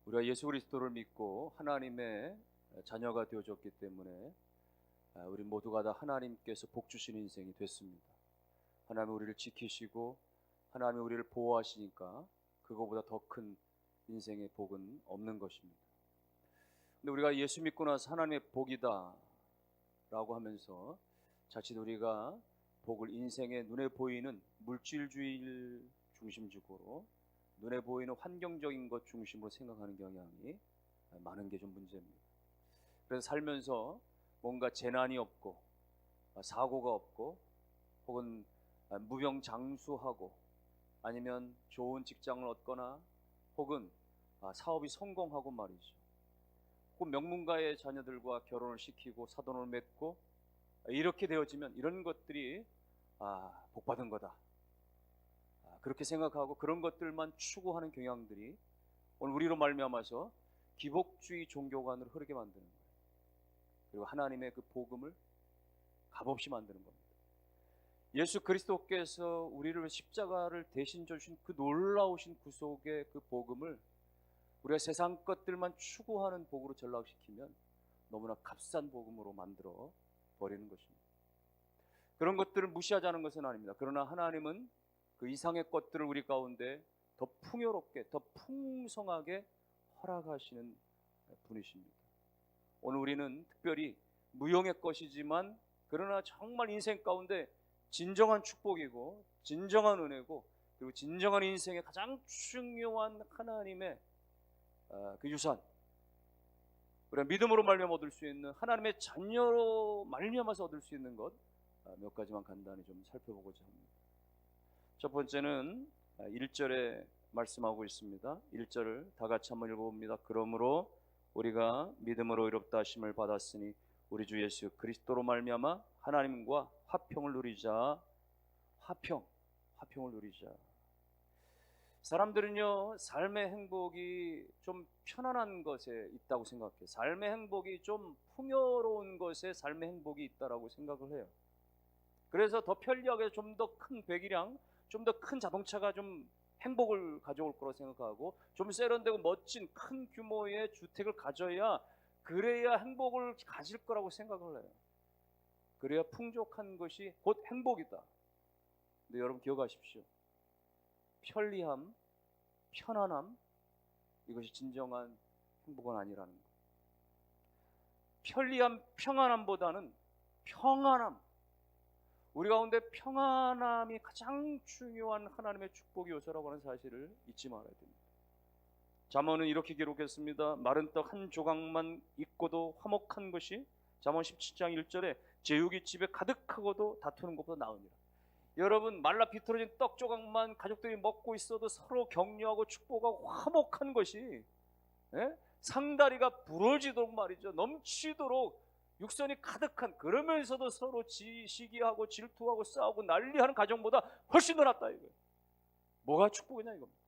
우리가 예수 그리스도를 믿고 하나님의 자녀가 되어졌기 때문에 우리 모두가 다 하나님께서 복 주신 인생이 됐습니다. 하나님이 우리를 지키시고 하나님이 우리를 보호하시니까 그거보다 더 큰 인생의 복은 없는 것입니다. 근데 우리가 예수 믿고 나서 하나님의 복이다 라고 하면서 자칫 우리가 복을 인생의 눈에 보이는 물질주의 중심적으로 눈에 보이는 환경적인 것 중심으로 생각하는 경향이 많은 게 좀 문제입니다. 그래서 살면서 뭔가 재난이 없고 사고가 없고 혹은 무병장수하고 아니면 좋은 직장을 얻거나 혹은 사업이 성공하고 말이죠. 혹은 명문가의 자녀들과 결혼을 시키고 사돈을 맺고 이렇게 되어지면 이런 것들이 복받은 거다. 그렇게 생각하고 그런 것들만 추구하는 경향들이 오늘 우리로 말미암아서 기복주의 종교관으로 흐르게 만드는 거예요. 그리고 하나님의 그 복음을 값없이 만드는 겁니다. 예수 그리스도께서 우리를 십자가를 대신 져주신 그 놀라우신 구속의 그 복음을 우리가 세상 것들만 추구하는 복으로 전락시키면 너무나 값싼 복음으로 만들어 버리는 것입니다. 그런 것들을 무시하자는 것은 아닙니다. 그러나 하나님은 그 이상의 것들을 우리 가운데 더 풍요롭게, 더 풍성하게 허락하시는 분이십니다. 오늘 우리는 특별히 무용의 것이지만 그러나 정말 인생 가운데 진정한 축복이고 진정한 은혜고 그리고 진정한 인생의 가장 중요한 하나님의 그 유산, 우리가 믿음으로 말미암아 얻을 수 있는 하나님의 자녀로 말미암아서 얻을 수 있는 것 몇 가지만 간단히 좀 살펴보고자 합니다. 첫 번째는 1절에 말씀하고 있습니다. 1절을 다 같이 한번 읽어봅니다. 그러므로 우리가 믿음으로 의롭다 하심을 받았으니 우리 주 예수 그리스도로 말미암아 하나님과 화평을 누리자. 화평을 누리자. 사람들은요, 삶의 행복이 좀 편안한 것에 있다고 생각해요. 삶의 행복이 좀 풍요로운 것에 삶의 행복이 있다라고 생각을 해요. 그래서 더 편리하게 좀 더 큰 배기량, 좀 더 큰 자동차가 좀 행복을 가져올 거라고 생각하고 좀 세련되고 멋진 큰 규모의 주택을 가져야 그래야 행복을 가질 거라고 생각을 해요. 그래야 풍족한 것이 곧 행복이다. 근데 여러분 기억하십시오. 편리함, 편안함, 이것이 진정한 행복은 아니라는 것. 편리함, 평안함보다는 평안함, 우리 가운데 평안함이 가장 중요한 하나님의 축복의 요소라고 하는 사실을 잊지 말아야 됩니다. 잠언은 이렇게 기록했습니다. 마른 떡 한 조각만 있고도 화목한 것이, 잠언 17장 1절에 제육이 집에 가득하고도 다투는 것보다 나으니라. 여러분, 말라 비틀어진 떡 조각만 가족들이 먹고 있어도 서로 격려하고 축복하고 화목한 것이 상다리가 부러지도록 말이죠, 넘치도록 육선이 가득한, 그러면서도 서로 시기하고 질투하고 싸우고 난리하는 가정보다 훨씬 더 낫다 이거예요. 뭐가 축복이냐 이겁니다.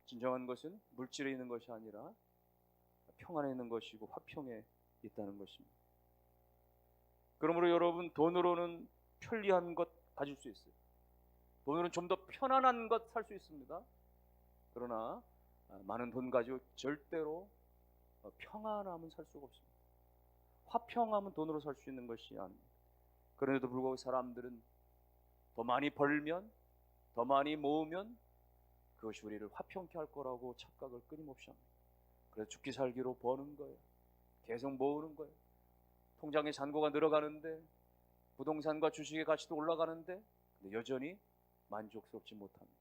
진정한 것은 물질에 있는 것이 아니라 평안에 있는 것이고 화평에 있다는 것입니다. 그러므로 여러분, 돈으로는 편리한 것 가질 수 있어요. 돈으로는 좀 더 편안한 것 살 수 있습니다. 그러나 많은 돈 가지고 절대로 평안함은 살 수가 없습니다. 화평함은 돈으로 살 수 있는 것이 아닙니다. 그런데도 불구하고 사람들은 더 많이 벌면, 더 많이 모으면 그것이 우리를 화평케 할 거라고 착각을 끊임없이 합니다. 그래서 죽기 살기로 버는 거예요. 계속 모으는 거예요. 통장의 잔고가 늘어가는데, 부동산과 주식의 가치도 올라가는데 근데 여전히 만족스럽지 못합니다.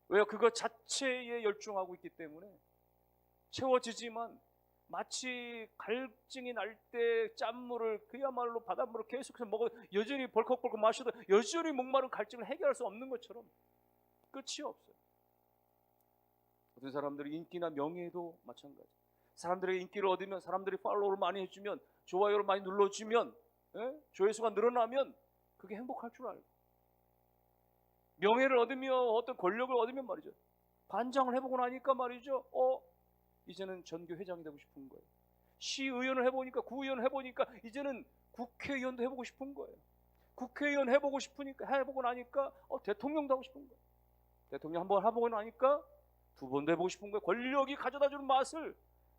왜요? 그것 자체에 열중하고 있기 때문에 채워지지만 마치 갈증이 날 때 짠물을, 그야말로 바닷물을 계속해서 먹어 여전히 벌컥벌컥 마셔도 여전히 목마른 갈증을 해결할 수 없는 것처럼 끝이 없어요. 어떤 사람들이 인기나 명예도 마찬가지. 사람들의 인기를 얻으면, 사람들이 팔로우를 많이 해주면, 좋아요를 많이 눌러주면, 조회수가 늘어나면 그게 행복할 줄 알고, 명예를 얻으며 어떤 권력을 얻으면 말이죠, 반장을 해보고 나니까 말이죠, 이제는 전교 회장이 되고 싶은 거예요. 시의원을 해보니까, 구의원 해보니까 이제는 국회의원도 해보고 싶은 거예요. 국회의원 해보고 싶으니까, 해보고 나니까 대통령도 하고 싶은 거예요. 대통령 한번 해보고 나니까 두 번도 해보고 싶은 거예요. 권력이 가져다주는 맛을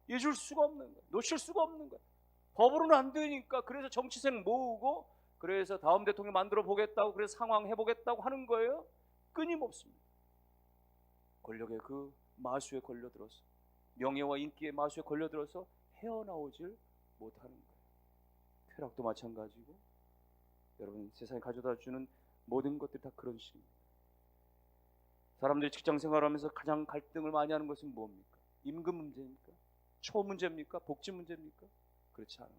잊을 수가 없는 거예요. 놓칠 수가 없는 거예요. 법으로는 안 되니까. 그래서 정치생 모으고, 그래서 다음 대통령 만들어 보겠다고, 그래서 상황 해보겠다고 하는 거예요. 끊임없습니다. 권력의 그 마수에 걸려들어서, 명예와 인기의 마수에 걸려들어서 헤어나오질 못하는 거예요. 쾌락도 마찬가지고, 여러분 세상에 가져다주는 모든 것들이 다 그런 식입니다. 사람들이 직장 생활하면서 가장 갈등을 많이 하는 것은 뭡니까? 임금 문제입니까? 처우 문제입니까? 복지 문제입니까? 그렇지 않아요.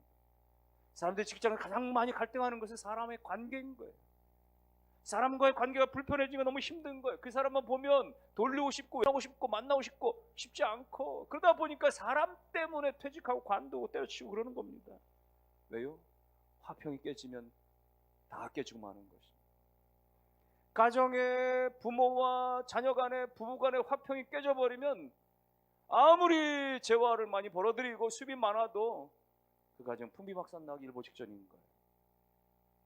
사람들이 직장을 가장 많이 갈등하는 것은 사람의 관계인 거예요. 사람과의 관계가 불편해지면 너무 힘든 거예요. 그 사람만 보면 돌리고 싶고 하고 싶고 만나고 싶고 쉽지 않고, 그러다 보니까 사람 때문에 퇴직하고 관두고 때려치고 그러는 겁니다. 왜요? 화평이 깨지면 다 깨지고 마는 것입니다. 가정의 부모와 자녀 간의, 부부 간의 화평이 깨져버리면 아무리 재화를 많이 벌어들이고 수입이 많아도 그 가정 풍비박산 나기 일보 직전인 거예요.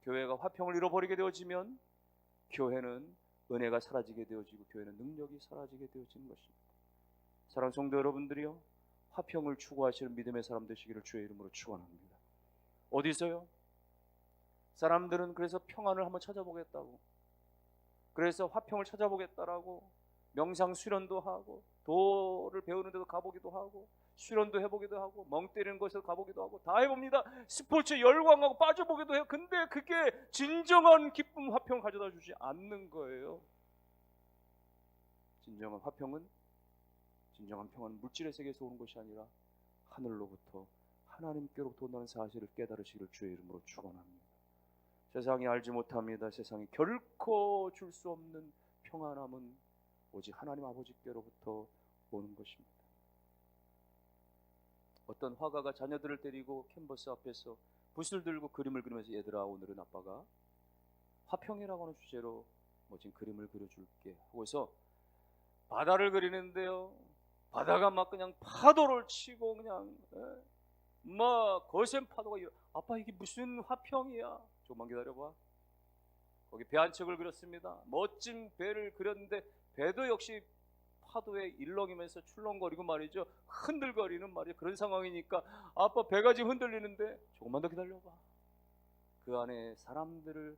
교회가 화평을 잃어버리게 되어지면 교회는 은혜가 사라지게 되어지고, 교회는 능력이 사라지게 되어지는 것입니다. 사랑하는 성도 여러분들이요, 화평을 추구하시는 믿음의 사람 되시기를 주의 이름으로 축원합니다. 어디서요? 사람들은 그래서 평안을 한번 찾아보겠다고, 그래서 화평을 찾아보겠다라고 명상 수련도 하고, 도를 배우는 데도 가보기도 하고, 수련도 해보기도 하고, 멍 때리는 곳에서 가보기도 하고, 다 해봅니다. 스포츠에 열광하고 빠져보기도 해요. 근데 그게 진정한 기쁨, 화평을 가져다 주지 않는 거예요. 진정한 화평은, 진정한 평안은 물질의 세계에서 오는 것이 아니라 하늘로부터, 하나님께로부터 온다는 사실을 깨달으시기를 주의 이름으로 축원합니다. 세상이 알지 못합니다. 세상이 결코 줄 수 없는 평안함은 오직 하나님 아버지께로부터 오는 것입니다. 어떤 화가가 자녀들을 데리고 캔버스 앞에서 붓을 들고 그림을 그리면서, 얘들아 오늘은 아빠가 화평이라고 하는 주제로 멋진 그림을 그려줄게 하고서 바다를 그리는데요, 바다가 막 그냥 파도를 치고 그냥 막 거센 파도가 아빠 이게 무슨 화평이야. 조금만 기다려봐. 거기 배 한 척을 그렸습니다. 멋진 배를 그렸는데 배도 역시 파도에 일렁이면서 출렁거리고 말이죠, 흔들거리는 말이죠. 그런 상황이니까 아빠 배가 지금 흔들리는데 조금만 더 기다려봐. 그 안에 사람들을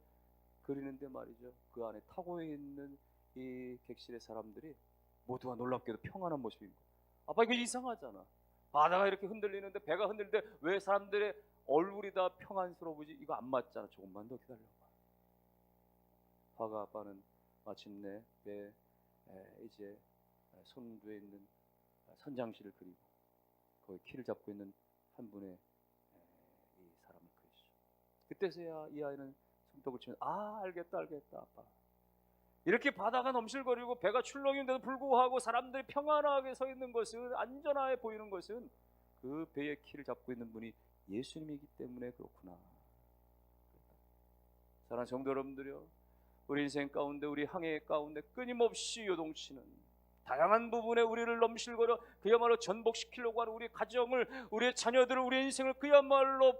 그리는데 말이죠, 그 안에 타고 있는 이 객실의 사람들이 모두가 놀랍게도 평안한 모습인 거예요. 아빠 이거 이상하잖아. 바다가 이렇게 흔들리는데, 배가 흔들리는데 왜 사람들의 얼굴이 다 평안스러워지지? 이거 안 맞잖아. 조금만 더 기다려봐. 화가 아빠는 마침내 배 이제 손두에 있는 선장실을 그리고 거기 키를 잡고 있는 한 분의 이 사람을 그리시죠. 그때서야 이 아이는 손뼉을 치면, 아 알겠다 아빠. 이렇게 바다가 넘실거리고 배가 출렁이는데도 불구하고 사람들이 평안하게 서 있는 것은, 안전하게 보이는 것은 그 배의 키를 잡고 있는 분이 예수님이기 때문에 그렇구나. 사랑하는 성도 여러분들이요, 우리 인생 가운데, 우리 항해 가운데 끊임없이 요동치는 다양한 부분에 우리를 넘실거려 그야말로 전복시키려고 하는 우리 가정을, 우리의 자녀들을, 우리의 인생을 그야말로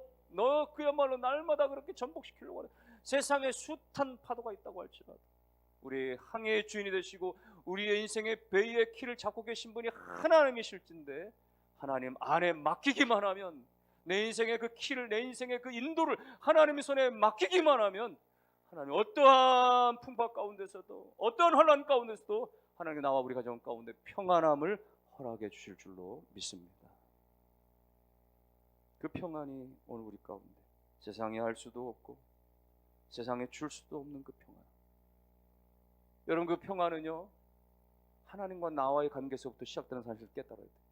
날마다 그렇게 전복시키려고 하는 세상에 숱한 파도가 있다고 할지라도, 우리 항해의 주인이 되시고 우리의 인생의 배의 키를 잡고 계신 분이 하나님이실진데, 하나님 안에 맡기기만 하면, 내 인생의 그 키를, 내 인생의 그 인도를 하나님의 손에 맡기기만 하면, 하나님 어떠한 풍파 가운데서도, 어떠한 환난 가운데서도 하나님 나와 우리 가정 가운데 평안함을 허락해 주실 줄로 믿습니다. 그 평안이 오늘 우리 가운데, 세상에 할 수도 없고 세상에 줄 수도 없는 그 평안. 여러분 그 평안은요, 하나님과 나와의 관계에서부터 시작되는 사실을 깨달아야 돼요.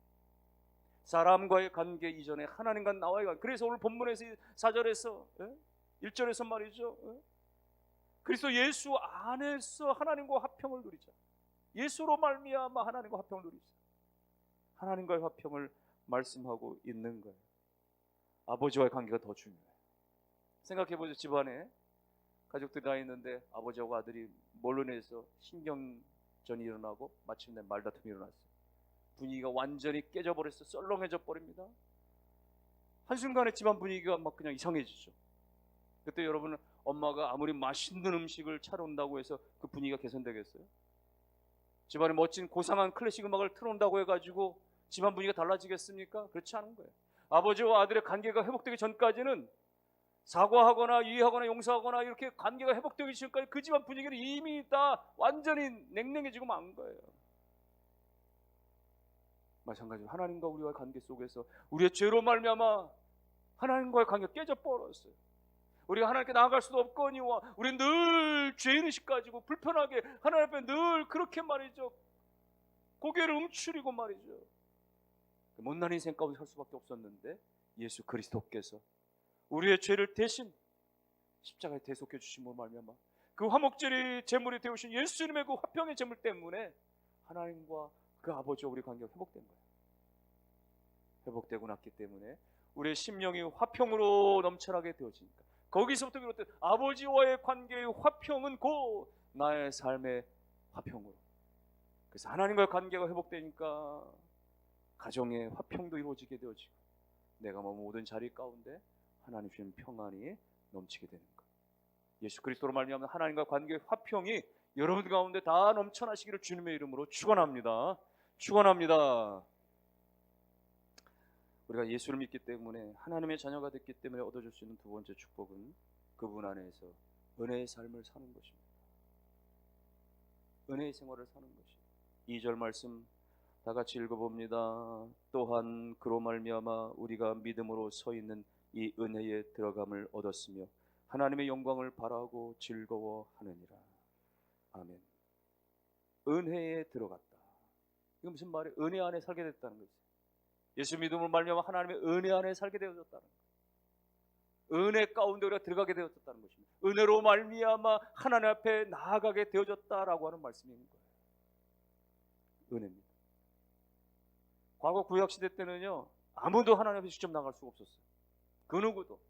사람과의 관계 이전에 하나님과 나와의 관계. 그래서 오늘 본문에서 4절에서 1절에서 말이죠, 그리스도 예수 안에서 하나님과 화평을 누리자. 예수로 말미암아 하나님과 화평을 누리자. 하나님과의 화평을 말씀하고 있는 거예요. 아버지와의 관계가 더 중요해요. 생각해보죠. 집안에 가족들이 다 있는데 아버지하고 아들이 뭘로 인해서 신경전이 일어나고 마침내 말다툼이 일어났어요. 분위기가 완전히 깨져버렸어요. 썰렁해져 버립니다. 한순간에 집안 분위기가 막 그냥 이상해지죠. 그때 여러분은 엄마가 아무리 맛있는 음식을 차려온다고 해서 그 분위기가 개선되겠어요? 집안에 멋진 고상한 클래식 음악을 틀어놓는다고 해가지고 집안 분위기가 달라지겠습니까? 그렇지 않은 거예요. 아버지와 아들의 관계가 회복되기 전까지는 사과하거나 이해하거나 용서하거나 이렇게 관계가 회복되기 전까지 그 집안 분위기는 이미 다 완전히 냉랭해지고 만 거예요. 마찬가지로 하나님과 우리와의 관계 속에서 우리의 죄로 말미암아 하나님과의 관계가 깨져 버렸어요. 우리가 하나님께 나아갈 수도 없거니와 우리는 늘 죄인의식 가지고 불편하게 하나님 앞에 늘 그렇게 말이죠, 고개를 움츠리고 말이죠, 못난 인생 가운데 살 수밖에 없었는데 예수 그리스도께서 우리의 죄를 대신 십자가에 대속해 주심으로 말미암아 그 화목제리 제물이 되오신 예수님의 그 화평의 제물 때문에 하나님과 그 아버지와 우리 관계가 회복된 거예요. 회복되고 났기 때문에 우리의 심령이 화평으로 넘쳐나게 되어지니까 거기서부터 비롯된 아버지와의 관계의 화평은 곧 나의 삶의 화평으로, 그래서 하나님과의 관계가 회복되니까 가정의 화평도 이루어지게 되어지고 내가 모든 자리 가운데 하나님 주신 평안이 넘치게 되는 것. 예수 그리스도로 말미암아 하나님과 관계의 화평이 여러분 가운데 다 넘쳐나시기를 주님의 이름으로 축원합니다. 축원합니다. 우리가 예수를 믿기 때문에 하나님의 자녀가 됐기 때문에 얻어줄 수 있는 두 번째 축복은 그분 안에서 은혜의 삶을 사는 것입니다. 은혜의 생활을 사는 것입니다. 2절 말씀 다 같이 읽어봅니다. 또한 그로 말미암아 우리가 믿음으로 서 있는 이 은혜에 들어감을 얻었으며 하나님의 영광을 바라고 즐거워하느니라. 아멘. 은혜에 들어갔다. 이거 무슨 말이에요? 은혜 안에 살게 됐다는 거죠. 예수 믿음으로 말미암아 하나님의 은혜 안에 살게 되어졌다는 거예요. 은혜 가운데 우리가 들어가게 되어졌다는 것입니다. 은혜로 말미암아 하나님 앞에 나아가게 되어졌다라고 하는 말씀인 거예요. 은혜입니다. 과거 구약시대 때는요, 아무도 하나님 앞에 직접 나갈 수가 없었어요. 그 누구도.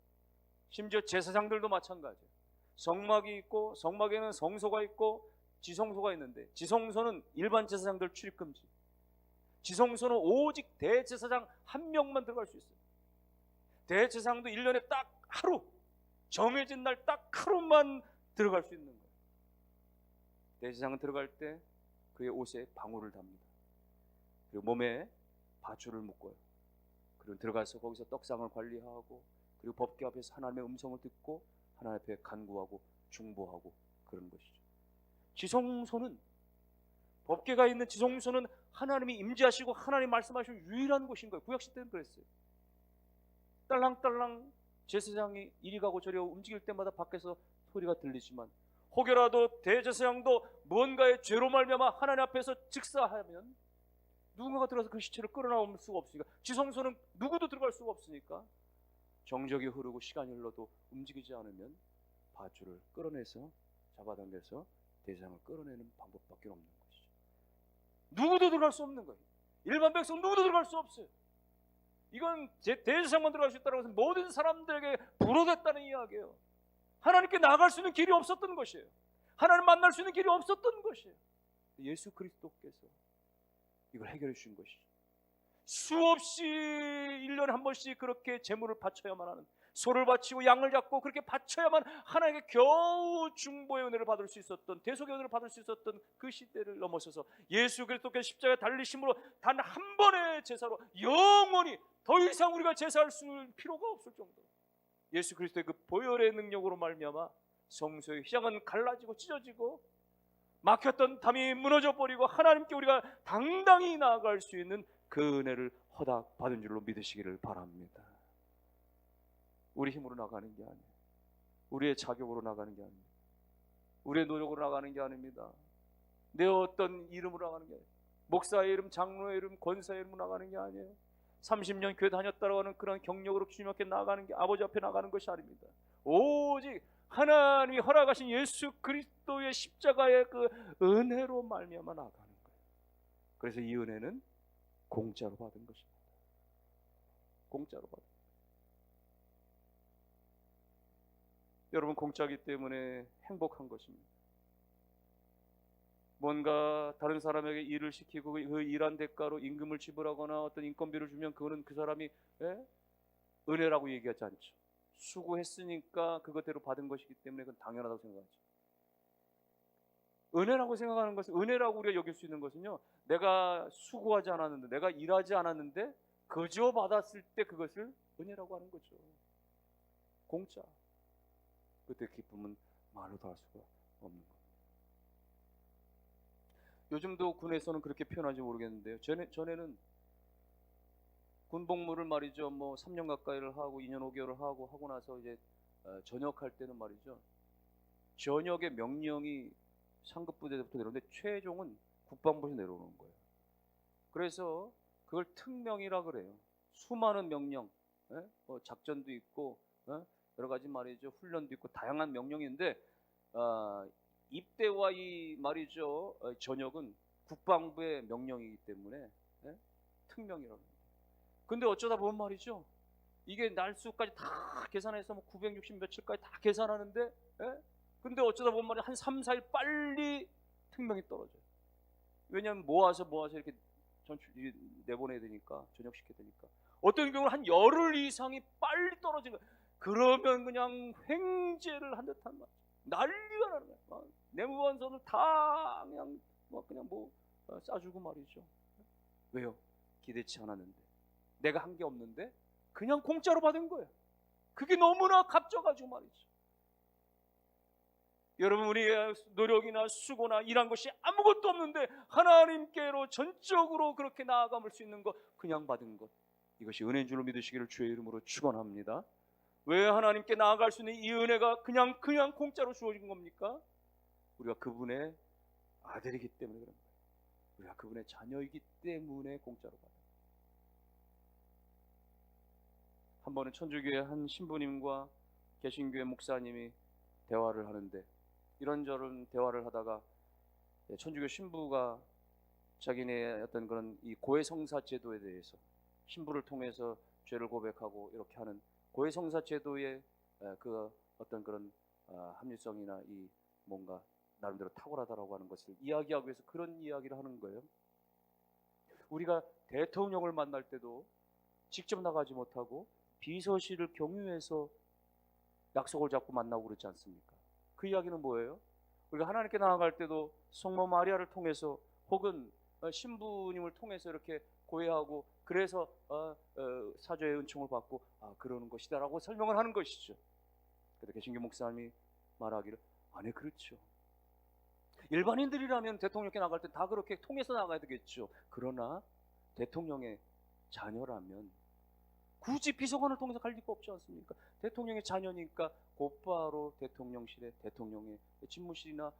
심지어 제사장들도 마찬가지예요. 성막이 있고 성막에는 성소가 있고 지성소가 있는데 지성소는 일반 제사장들 출입 금지, 지성소는 오직 대제사장 한 명만 들어갈 수 있어요. 대제사장도 1년에 딱 하루, 정해진 날 딱 하루만 들어갈 수 있는 거예요. 대제사장은 들어갈 때 그의 옷에 방울을 답니다. 그리고 몸에 밧줄을 묶어요. 그리고 들어가서 거기서 떡상을 관리하고 그리고 법궤 앞에서 하나님의 음성을 듣고 하나님 앞에 간구하고 중보하고 그런 것이죠. 지성소는, 법궤가 있는 지성소는 하나님이 임재하시고 하나님 말씀하시는 유일한 곳인 거예요. 구약시대 때는 그랬어요. 딸랑딸랑 제사장이 이리 가고 저리 가고 움직일 때마다 밖에서 소리가 들리지만 혹여라도 대제사장도 뭔가의 죄로 말미암아 하나님 앞에서 즉사하면 누군가가 들어서 그 시체를 끌어나올 수가 없으니까, 지성소는 누구도 들어갈 수가 없으니까 정적이 흐르고 시간이 흘러도 움직이지 않으면 밧줄을 끌어내서 잡아당겨서 대제사장을 끌어내는 방법밖에 없는 것이죠. 누구도 들어갈 수 없는 거예요. 일반 백성 누구도 들어갈 수 없어요. 이건 대제사장만 들어갈 수 있다고 해서 모든 사람들에게 불허됐다는 이야기예요. 하나님께 나아갈 수 있는 길이 없었던 것이에요. 하나님 만날 수 있는 길이 없었던 것이에요. 예수 그리스도께서 이걸 해결해 주신 것이죠. 수없이 1년에 한 번씩 그렇게 제물을 바쳐야만 하는, 소를 바치고 양을 잡고 그렇게 바쳐야만 하나님께 겨우 중보의 은혜를 받을 수 있었던, 대속의 은혜를 받을 수 있었던 그 시대를 넘어서서 예수 그리스도께서 십자가에 달리심으로 단 한 번의 제사로 영원히 더 이상 우리가 제사할 수 필요가 없을 정도로 예수 그리스도의 그 보혈의 능력으로 말미암아 성소의 휘장은 갈라지고 찢어지고 막혔던 담이 무너져 버리고 하나님께 우리가 당당히 나아갈 수 있는 그 은혜를 허락받은 줄로 믿으시기를 바랍니다. 우리 힘으로 나가는 게 아니에요. 우리의 자격으로 나가는 게 아닙니다. 우리의 노력으로 나가는 게 아닙니다. 내 어떤 이름으로 나가는 게 아니에요. 목사의 이름, 장로의 이름, 권사의 이름으로 나가는 게 아니에요. 30년 교회 다녔다고 하는 그런 경력으로 주님 앞에 나가는 게, 아버지 앞에 나가는 것이 아닙니다. 오직 하나님이 허락하신 예수 그리스도의 십자가의 그 은혜로 말미암아 나가는 거예요. 그래서 이 은혜는 공짜로 받은 것입니다. 공짜로 받은 거예요. 여러분, 공짜기 때문에 행복한 것입니다. 뭔가 다른 사람에게 일을 시키고 그 일한 대가로 임금을 지불하거나 어떤 인건비를 주면 그거는 그 사람이 은혜라고 얘기하지 않죠. 수고했으니까 그것대로 받은 것이기 때문에 그건 당연하다고 생각하죠. 은혜라고 생각하는 것은, 은혜라고 우리가 여길 수 있는 것은요, 내가 수고하지 않았는데, 내가 일하지 않았는데 거저 받았을 때 그것을 은혜라고 하는 거죠. 공짜. 그때 기쁨은 말로 다 할 수가 없는 겁니다. 요즘도 군에서는 그렇게 표현하지 모르겠는데요. 전에는 군복무를 말이죠, 뭐 3년 가까이를 하고 2년 5개월을 하고 나서 이제 전역할 때는 말이죠, 전역의 명령이 상급 부대부터 내려오는데 최종은 국방부에서 내려오는 거예요. 그래서 그걸 특명이라 그래요. 수많은 명령, 작전도 있고 여러 가지 말이죠, 훈련도 있고 다양한 명령인데 입대와 이 말이죠, 전역은 국방부의 명령이기 때문에 특명이라고 합니다. 근데 어쩌다 보면 말이죠, 이게 날수까지 다 계산해서 뭐 960 며칠까지 다 계산하는데, 근데 어쩌다 보면 말이야, 한 3, 4일 빨리 특명이 떨어져요. 왜냐하면 모아서 이렇게 내보내야 되니까, 전역시켜야 되니까. 어떤 경우는 한 열흘 이상이 빨리 떨어진 거예요. 그러면 그냥 횡재를 한 듯한 말, 난리가 나는 거예요. 내무반선을 다 그냥 싸주고 말이죠. 왜요? 기대치 않았는데, 내가 한 게 없는데 그냥 공짜로 받은 거예요. 그게 너무나 값져가지고 말이죠. 여러분, 우리의 노력이나 수고나 일한 것이 아무것도 없는데 하나님께로 전적으로 그렇게 나아감을 수 있는 것, 그냥 받은 것, 이것이 은혜인 줄로 믿으시기를 주의 이름으로 축원합니다. 왜 하나님께 나아갈 수 있는 이 은혜가 그냥 공짜로 주어진 겁니까? 우리가 그분의 아들이기 때문에 그런 거예요. 우리가 그분의 자녀이기 때문에 공짜로 받아요. 한 번은 천주교회 한 신부님과 개신교회 목사님이 대화를 하는데, 이런저런 대화를 하다가 천주교 신부가 자기네 어떤 그런 이 고해성사 제도에 대해서, 신부를 통해서 죄를 고백하고 이렇게 하는 고해성사 제도의 그 어떤 그런 합리성이나 이 뭔가 나름대로 탁월하다라고 하는 것을 이야기하기 위해서 그런 이야기를 하는 거예요. 우리가 대통령을 만날 때도 직접 나가지 못하고 비서실을 경유해서 약속을 잡고 만나고 그렇지 않습니까? 그 이야기는 뭐예요? 우리가 하나님께 나아갈 때도 성모 마리아를 통해서 혹은 신부님을 통해서 이렇게 고해하고, 그래서 사죄의 은총을 받고 그러는 것이다라고 설명을 하는 것이죠. 그런데 개신교 목사님이 말하기를, 아니 그렇죠. 일반인들이라면 대통령께 나갈 때 다 그렇게 통해서 나가야 되겠죠. 그러나 대통령의 자녀라면 굳이 비서관을 통해서 갈 리가 없지 않습니까? 대통령의 자녀니까 곧바로 대통령실에, 대통령의 집무실이나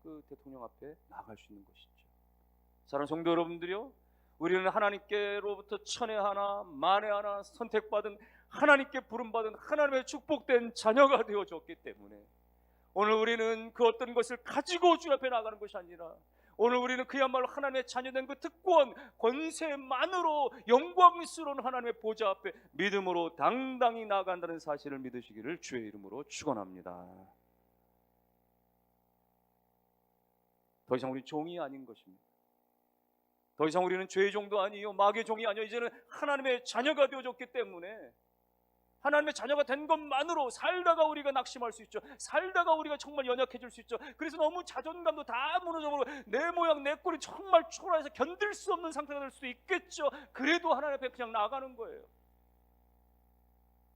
그 대통령 앞에 나갈 수 있는 것이죠. 사랑하는 성도 여러분들이요, 우리는 하나님께로부터 천에 하나 만에 하나 선택받은, 하나님께 부름받은 하나님의 축복된 자녀가 되어졌기 때문에 오늘 우리는 그 어떤 것을 가지고 주 앞에 나가는 것이 아니라, 오늘 우리는 그야말로 하나님의 자녀된 그 특권, 권세만으로 영광스러운 하나님의 보좌 앞에 믿음으로 당당히 나아간다는 사실을 믿으시기를 주의 이름으로 축원합니다. 더 이상 우리 종이 아닌 것입니다. 더 이상 우리는 죄의 종도 아니요 마귀의 종이 아니요, 이제는 하나님의 자녀가 되어졌기 때문에 하나님의 자녀가 된 것만으로 살다가 우리가 낙심할 수 있죠. 살다가 우리가 정말 연약해질 수 있죠. 그래서 너무 자존감도 다 무너져버리고 내 모양 내 꼴이 정말 초라해서 견딜 수 없는 상태가 될 수도 있겠죠. 그래도 하나님 앞에 그냥 나가는 거예요.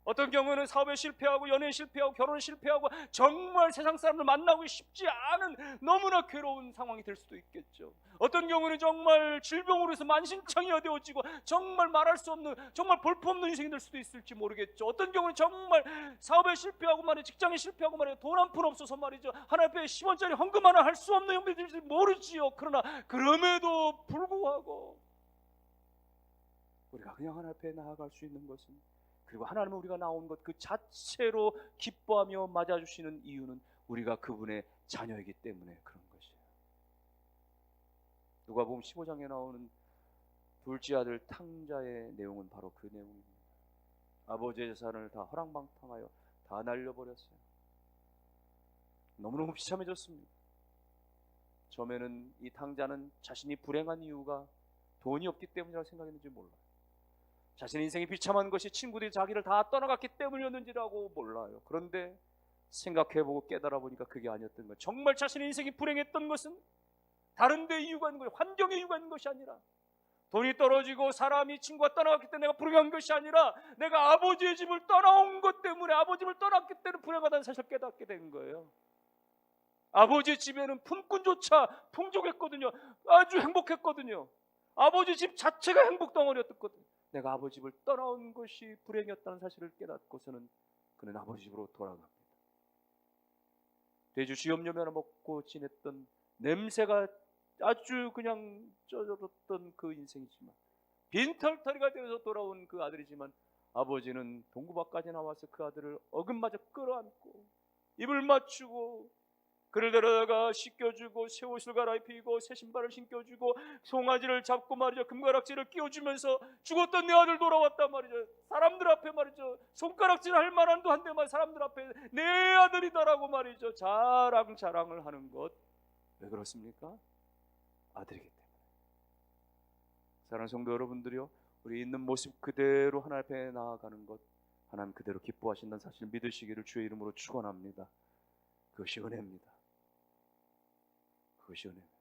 어떤 경우는 사업에 실패하고 연애에 실패하고 결혼에 실패하고 정말 세상 사람들 만나고 싶지 않은 너무나 괴로운 상황이 될 수도 있겠죠. 어떤 경우는 정말 질병으로 해서 만신창이가 되어지고 정말 말할 수 없는, 정말 볼품없는 인생이 될 수도 있을지 모르겠죠. 어떤 경우는 정말 사업에 실패하고 말이에요, 직장에 실패하고 말이에요, 돈 한 푼 없어서 말이죠, 하나님 앞에 10원짜리 헌금 하나 할 수 없는 형편이 될지 모르지요. 그러나 그럼에도 불구하고 우리가 그냥 하나님 앞에 나아갈 수 있는 것은, 그리고 하나님은 우리가 나온 것 그 자체로 기뻐하며 맞아주시는 이유는 우리가 그분의 자녀이기 때문에 그런 것이에요. 누가복음 15장에 나오는 둘째 아들 탕자의 내용은 바로 그 내용입니다. 아버지의 재산을 다 허랑방탕하여 다 날려버렸어요. 너무너무 비참해졌습니다. 처음에는 이 탕자는 자신이 불행한 이유가 돈이 없기 때문이라고 생각했는지 몰라요. 자신의 인생이 비참한 것이 친구들이 자기를 다 떠나갔기 때문이었는지라고 몰라요. 그런데 생각해보고 깨달아보니까 그게 아니었던 거예요. 정말 자신의 인생이 불행했던 것은 다른 데 이유가 있는 거예요. 환경에 이유가 있는 것이 아니라, 돈이 떨어지고 사람이 친구가 떠나갔기 때문에 내가 불행한 것이 아니라, 내가 아버지의 집을 떠나온 것 때문에, 아버지를 떠났기 때문에 불행하다는 사실을 깨닫게 된 거예요. 아버지 집에는 품꾼조차 풍족했거든요. 아주 행복했거든요. 아버지 집 자체가 행복덩어리였거든요. 내가 아버지 집을 떠나온 것이 불행이었다는 사실을 깨닫고서는 그는 아버지 집으로 돌아갑니다. 돼지 쥐염염 하나 먹고 지냈던, 냄새가 아주 그냥 쪄졌던 그 인생이지만, 빈털터리가 되어서 돌아온 그 아들이지만, 아버지는 동구 밖까지 나와서 그 아들을 어금마저 끌어안고 입을 맞추고 그를 데려다가 씻겨주고 새 옷을 갈아입히고 새 신발을 신겨주고 송아지를 잡고 말이죠, 금가락지를 끼워주면서 죽었던 내 아들 돌아왔단 말이죠. 사람들 앞에 말이죠, 손가락질 할 만한도 한데 말 사람들 앞에 내 아들이다라고 말이죠, 자랑을 하는 것. 왜 그렇습니까? 아들이기 때문에. 사랑하는 성도 여러분들이요, 우리 있는 모습 그대로 하나님 앞에 나아가는 것, 하나님 그대로 기뻐하신다는 사실을 믿으시기를 주의 이름으로 축원합니다. 그것이 은혜입니다. 그것이 은혜입니다.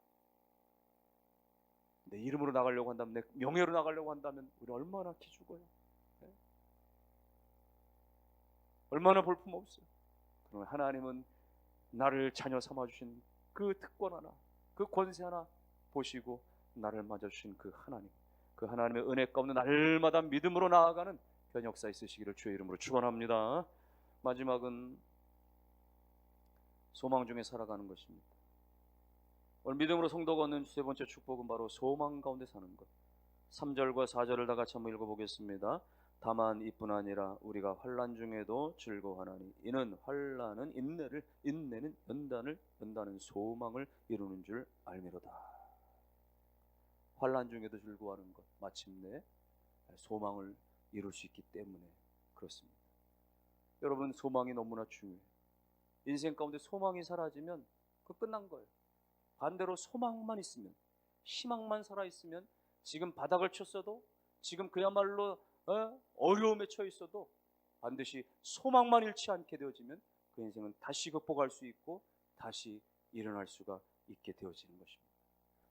내 이름으로 나가려고 한다면, 내 명예로 나가려고 한다면 우리 얼마나 기죽어요. 네? 얼마나 볼품없어요. 그러나 하나님은 나를 자녀 삼아주신 그 특권 하나, 그 권세 하나 보시고 나를 맞아주신 그 하나님, 그 하나님의 은혜 가운데 날마다 믿음으로 나아가는 변 역사 있으시기를 주의 이름으로 축원합니다. 마지막은 소망 중에 살아가는 것입니다. 오늘 믿음으로 성도가 얻는 세 번째 축복은 바로 소망 가운데 사는 것. 3절과 4절을 다 같이 한번 읽어보겠습니다. 다만 이뿐 아니라 우리가 환난 중에도 즐거워하나니 이는 환난은 인내를, 인내는 연단을, 연단은 소망을 이루는 줄 알미로다. 환난 중에도 즐거워하는 것, 마침내 소망을 이룰 수 있기 때문에 그렇습니다. 여러분, 소망이 너무나 중요해요. 인생 가운데 소망이 사라지면 그 끝난 거예요. 반대로 소망만 있으면, 희망만 살아있으면, 지금 바닥을 쳤어도, 지금 그야말로 어려움에 처해 있어도 반드시 소망만 잃지 않게 되어지면 그 인생은 다시 극복할 수 있고 다시 일어날 수가 있게 되어지는 것입니다.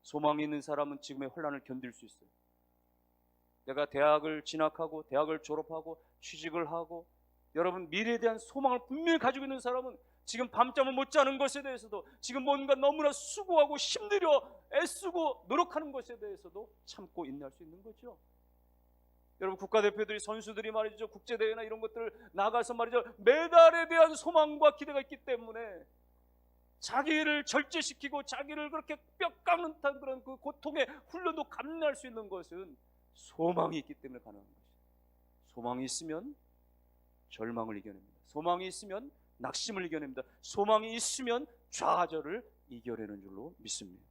소망이 있는 사람은 지금의 혼란을 견딜 수 있어요. 내가 대학을 진학하고 대학을 졸업하고 취직을 하고, 여러분, 미래에 대한 소망을 분명히 가지고 있는 사람은 지금 밤잠을 못 자는 것에 대해서도, 지금 뭔가 너무나 수고하고 힘들여 애쓰고 노력하는 것에 대해서도 참고 인내할 수 있는 거죠. 여러분, 국가대표들이, 선수들이 말이죠, 국제대회나 이런 것들 나가서 말이죠, 메달에 대한 소망과 기대가 있기 때문에 자기를 절제시키고 자기를 그렇게 뼈 깎는 듯한 그런 그 고통의 훈련도 감내할 수 있는 것은 소망이 있기 때문에 가능한 것이죠. 소망이 있으면 절망을 이겨냅니다. 소망이 있으면 낙심을 이겨냅니다. 소망이 있으면 좌절을 이겨내는 줄로 믿습니다.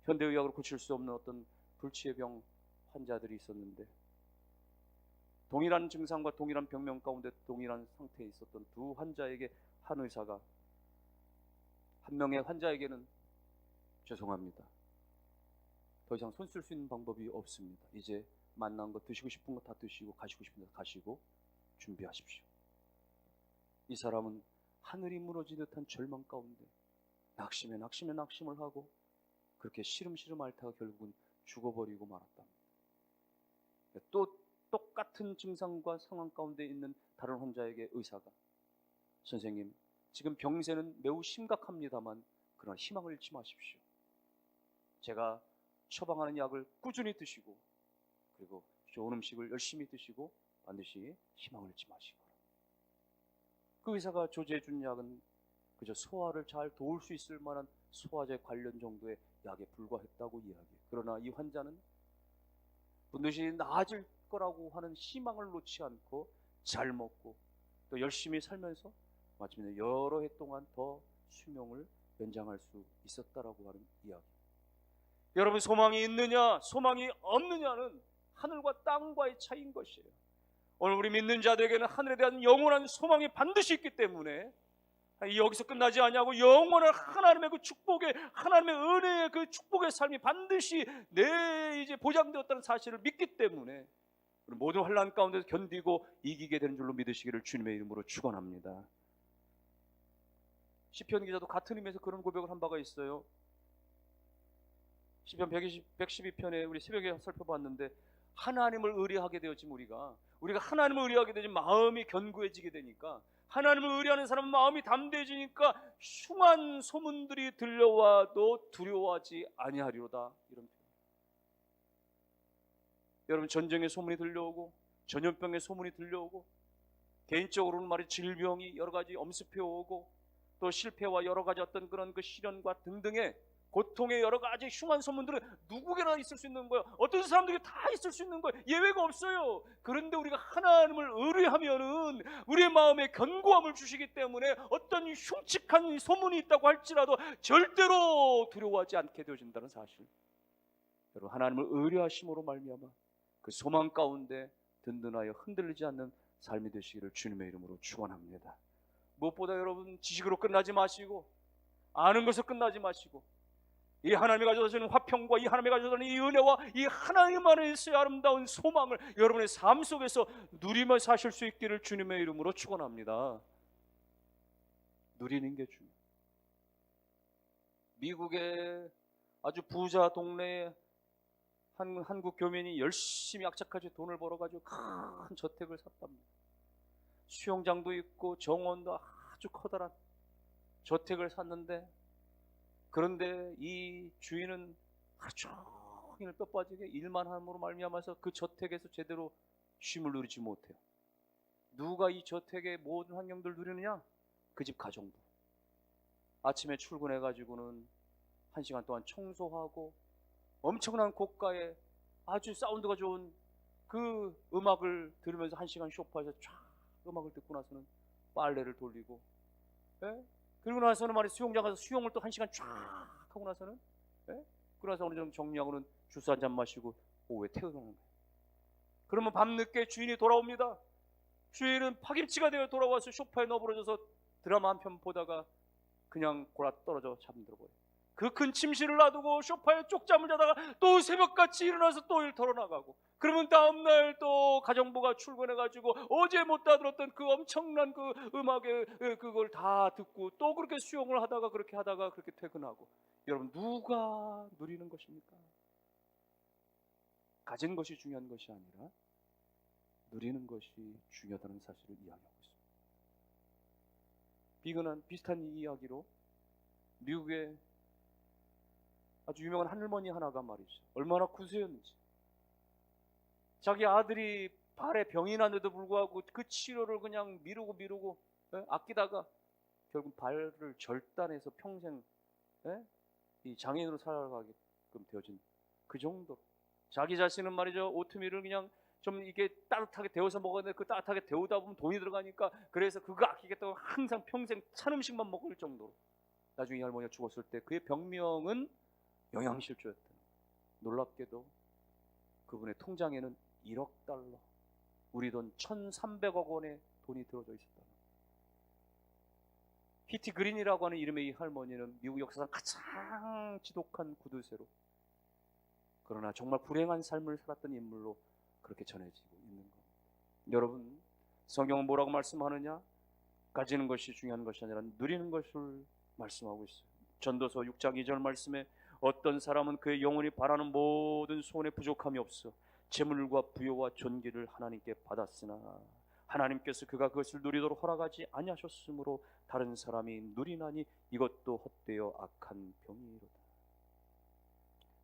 현대의학으로 고칠 수 없는 어떤 불치의 병 환자들이 있었는데, 동일한 증상과 동일한 병명 가운데 동일한 상태에 있었던 두 환자에게 한 의사가, 한 명의 환자에게는 죄송합니다, 더 이상 손 쓸 수 있는 방법이 없습니다. 이제 만난 거, 드시고 싶은 거 다 드시고 가시고 싶은 거 가시고 준비하십시오. 이 사람은 하늘이 무너진 듯한 절망 가운데 낙심을 하고 그렇게 시름시름 앓다가 결국은 죽어버리고 말았답니다. 또 똑같은 증상과 상황 가운데 있는 다른 환자에게 의사가, 선생님, 지금 병세는 매우 심각합니다만 그러나 희망을 잃지 마십시오. 제가 처방하는 약을 꾸준히 드시고 그리고 좋은 음식을 열심히 드시고 반드시 희망을 잃지 마시고. 그 의사가 조제해 준 약은 그저 소화를 잘 도울 수 있을 만한 소화제 관련 정도의 약에 불과했다고 이야기해요. 그러나 이 환자는 반드시 나아질 거라고 하는 희망을 놓지 않고 잘 먹고 또 열심히 살면서 마침내 여러 해 동안 더 수명을 연장할 수 있었다라고 하는 이야기. 여러분, 소망이 있느냐 소망이 없느냐는 하늘과 땅과의 차이인 것이에요. 오늘 우리 믿는 자들에게는 하늘에 대한 영원한 소망이 반드시 있기 때문에 여기서 끝나지 아니하고 영원한 하나님의 그 축복의, 하나님의 은혜의 그 축복의 삶이 반드시 내 이제 보장되었다는 사실을 믿기 때문에 우리 모든 환난 가운데서 견디고 이기게 되는 줄로 믿으시기를 주님의 이름으로 축원합니다. 시편 기자도 같은 의미에서 그런 고백을 한 바가 있어요. 시편 112편에 우리 새벽에 살펴봤는데, 하나님을 의뢰하게 되었지만 우리가 하나님을 의뢰하게 되지 마음이 견고해지게 되니까, 하나님을 의뢰하는 사람은 마음이 담대해지니까 흉한 소문들이 들려와도 두려워하지 아니하리로다. 이런 표현. 여러분, 전쟁의 소문이 들려오고 전염병의 소문이 들려오고 개인적으로는 말이 질병이 여러 가지 엄습해 오고 또 실패와 여러 가지 어떤 그런 그 시련과 등등의 고통의 여러 가지 흉한 소문들은 누구에게나 있을 수 있는 거예요. 어떤 사람들에게 다 있을 수 있는 거예요. 예외가 없어요. 그런데 우리가 하나님을 의뢰하면은 우리의 마음에 견고함을 주시기 때문에 어떤 흉측한 소문이 있다고 할지라도 절대로 두려워하지 않게 되어진다는 사실. 여러분, 하나님을 의뢰하심으로 말미암아 그 소망 가운데 든든하여 흔들리지 않는 삶이 되시기를 주님의 이름으로 축원합니다. 무엇보다 여러분, 지식으로 끝나지 마시고 아는 것으로 끝나지 마시고 이 하나님이 가져다 주는 화평과 이 하나님이 가져다 주는 이 은혜와 이 하나님 안에서의 아름다운 소망을 여러분의 삶 속에서 누리며 사실 수 있기를 주님의 이름으로 축원합니다. 누리는 게 중요해요. 미국의 아주 부자 동네에 한국 교민이 열심히 악착같이 돈을 벌어가지고 큰 저택을 샀답니다. 수영장도 있고 정원도 아주 커다란 저택을 샀는데, 그런데 이 주인은 하루 종일 뼈 빠지게 일만 함으로 말미암아서 그 저택에서 제대로 쉼을 누리지 못해요. 누가 이 저택의 모든 환경들을 누리느냐? 그 집 가정부. 아침에 출근해가지고는 1시간 동안 청소하고 엄청난 고가의 아주 사운드가 좋은 그 음악을 들으면서 1시간 소파에서 쫙 음악을 듣고 나서는 빨래를 돌리고, 그리고 나서는 말이 수영장 가서 수영을 또 1시간 쫙 하고 나서는, 그러고 나서 어느 정도 정리하고는 주스 한잔 마시고 오후에 퇴근하는 거예요. 그러면 밤늦게 주인이 돌아옵니다. 주인은 파김치가 되어 돌아와서 소파에 너부러져서 드라마 한 편 보다가 그냥 골아 떨어져 잠들어버려요. 그 큰 침실을 놔두고 소파에 쪽잠을 자다가 또 새벽같이 일어나서 또 일 털어나가고, 그러면 다음날 또 가정부가 출근해가지고 어제 못 다 들었던 그 엄청난 그 음악의 그걸 다 듣고 또 그렇게 수영을 하다가 그렇게 퇴근하고. 여러분, 누가 누리는 것입니까? 가진 것이 중요한 것이 아니라 누리는 것이 중요하다는 사실을 이야기하고 있습니다. 비슷한 이야기로 미국의 아주 유명한 할머니 하나가 말이죠, 얼마나 구수였는지, 자기 아들이 발에 병이 났는데도 불구하고 그 치료를 그냥 미루고 아끼다가 결국 발을 절단해서 평생 이 장애인으로 살아가게끔 되어진 그 정도. 자기 자신은 말이죠, 오트밀을 그냥 좀 이게 따뜻하게 데워서 먹어야 되는데 그 따뜻하게 데우다 보면 돈이 들어가니까 그래서 그거 아끼겠다고 항상 평생 찬 음식만 먹을 정도로. 나중에 이 할머니가 죽었을 때 그의 병명은 영양실조였다. 놀랍게도 그분의 통장에는 1억 달러, 우리 돈 1,300억 원의 돈이 들어져 있었다. 히티 그린이라고 하는 이름의 이 할머니는 미국 역사상 가장 지독한 구두쇠로, 그러나 정말 불행한 삶을 살았던 인물로 그렇게 전해지고 있는 겁니다. 여러분, 성경은 뭐라고 말씀하느냐? 가지는 것이 중요한 것이 아니라 누리는 것을 말씀하고 있어요. 전도서 6장 2절 말씀에 어떤 사람은 그의 영혼이 바라는 모든 소원에 부족함이 없어 재물과 부요와 존귀를 하나님께 받았으나 하나님께서 그가 그것을 누리도록 허락하지 아니하셨으므로 다른 사람이 누리나니 이것도 헛되어 악한 병이로다.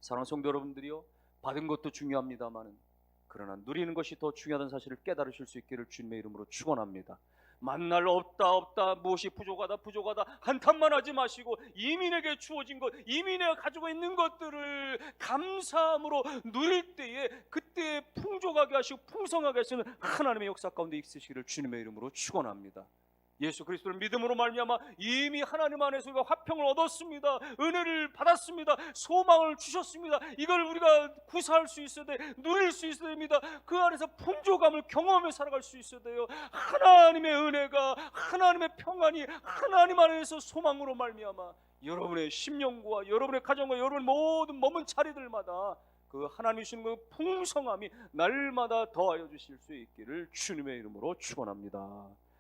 사랑하는 성도 여러분들이요, 받은 것도 중요합니다마는 그러나 누리는 것이 더 중요하다는 사실을 깨달으실 수 있기를 주님의 이름으로 축원합니다. 만날 없다 무엇이 부족하다 한탄만 하지 마시고 이미 내게 주어진 것, 이미 내가 가지고 있는 것들을 감사함으로 누릴 때에 그때에 풍족하게 하시고 풍성하게 하시는 하나님의 역사 가운데 있으시기를 주님의 이름으로 축원합니다. 예수 그리스도를 믿음으로 말미암아 이미 하나님 안에서 우리가 화평을 얻었습니다. 은혜를 받았습니다. 소망을 주셨습니다. 이걸 우리가 구사할 수 있어야 돼. 누릴 수 있어야 됩니다. 그 안에서 풍족함을 경험해 살아갈 수 있어야 돼요. 하나님의 은혜가, 하나님의 평안이 하나님 안에서 소망으로 말미암아 여러분의 심령과 여러분의 가정과 여러분의 모든 머문 자리들마다 그 하나님이 주시는 그 풍성함이 날마다 더하여 주실 수 있기를 주님의 이름으로 축원합니다.